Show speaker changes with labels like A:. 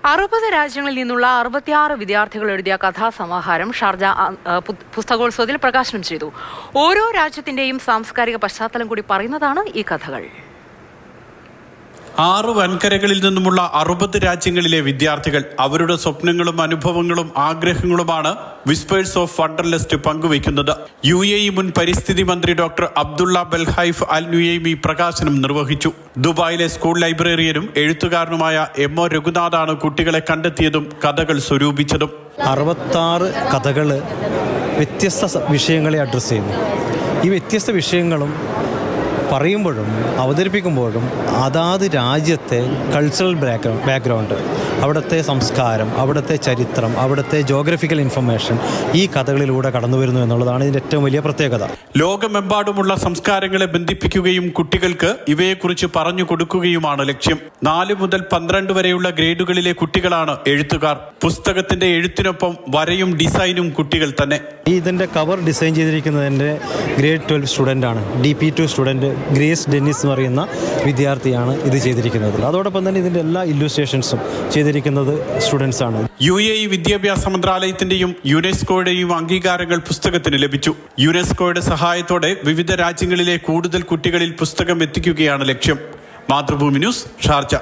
A: 60 രാജ്യങ്ങളിൽ നിന്നുള്ള 66 വിദ്യാർത്ഥികൾ എഴുതിയ കഥാസമാഹാരം ഷാർജ പുസ്തകോത്സവത്തിൽ പ്രകാശനം ചെയ്തു. ഓരോ രാജ്യത്തിന്റെയും സാംസ്കാരിക പശ്ചാത്തലം കൂടി പറയുന്നതാണ് ഈ കഥകൾ.
B: 6 വൻകരകളിൽ നിന്നുമുള്ള 60 രാജ്യങ്ങളിലെ വിദ്യാർത്ഥികൾ അവരുടെ സ്വപ്നങ്ങളും അനുഭവങ്ങളും ആഗ്രഹങ്ങളുമാണ് വിസ്പേഴ്സ് ഓഫ് വണ്ടർലസ്റ്റ് പങ്കുവയ്ക്കുന്നത്. UAE മുൻ പരിസ്ഥിതി മന്ത്രി ഡോക്ടർ അബ്ദുള്ള ബൽഹൈഫ് അൽ നുയൈമി പ്രകാശനം നിർവഹിച്ചു. ദുബായിലെ സ്കൂൾ ലൈബ്രറിയനും എഴുത്തുകാരനുമായ MO രഘുനാഥാണ് കുട്ടികളെ കണ്ടെത്തിയതും കഥകൾ സ്വരൂപിച്ചതും.
C: 66 കഥകൾ വ്യത്യസ്ത വിഷയങ്ങളെ അഡ്രസ്സ് ചെയ്യുന്നു. ഈ വ്യത്യസ്ത വിഷയങ്ങളും പറയുമ്പോഴും അവതരിപ്പിക്കുമ്പോഴും അതാത് രാജ്യത്തെ കൾച്ചറൽ ബാക്ക്ഗ്രൗണ്ട്, അവിടുത്തെ സംസ്കാരം, അവിടുത്തെ ചരിത്രം, അവിടുത്തെ ജോഗ്രഫിക്കൽ ഇൻഫർമേഷൻ ഈ കഥകളിലൂടെ കടന്നു വരുന്നു എന്നുള്ളതാണ് ഇതിൻ്റെ ഏറ്റവും വലിയ പ്രത്യേകത.
B: ലോകമെമ്പാടുമുള്ള സംസ്കാരങ്ങളെ ബന്ധിപ്പിക്കുകയും കുട്ടികൾക്ക് ഇവയെക്കുറിച്ച് പറഞ്ഞു കൊടുക്കുകയുമാണ് ലക്ഷ്യം. 4 മുതൽ 12 വരെയുള്ള ഗ്രേഡുകളിലെ കുട്ടികളാണ് എഴുത്തുകാർ. പുസ്തകത്തിന്റെ എഴുത്തിനൊപ്പം വരയും ഡിസൈനും കുട്ടികൾ തന്നെ.
C: ഇതിൻ്റെ കവർ ഡിസൈൻ ചെയ്തിരിക്കുന്നത് എൻ്റെ ഗ്രേഡ് 12 സ്റ്റുഡൻ്റാണ്. DP2 സ്റ്റുഡൻറ്റ് ഗ്രേസ് ഡെന്നിസ് എന്ന് പറയുന്ന വിദ്യാർത്ഥിയാണ് ഇത് ചെയ്തിരിക്കുന്നത്. അതോടൊപ്പം തന്നെ ഇതിൻ്റെ എല്ലാ ഇല്ലുസ്ട്രേഷൻസും ചെയ്തിരിക്കുന്നത് സ്റ്റുഡൻസാണ്.
B: UAE വിദ്യാഭ്യാസ മന്ത്രാലയത്തിന്റെയും യുനെസ്കോയുടെയും അംഗീകാരങ്ങൾ പുസ്തകത്തിന് ലഭിച്ചു. യുനെസ്കോയുടെ സഹായത്തോടെ വിവിധ രാജ്യങ്ങളിലെ കൂടുതൽ കുട്ടികളിൽ പുസ്തകം എത്തിക്കുകയാണ് ലക്ഷ്യം. Mathrubhumi news, Sharjah.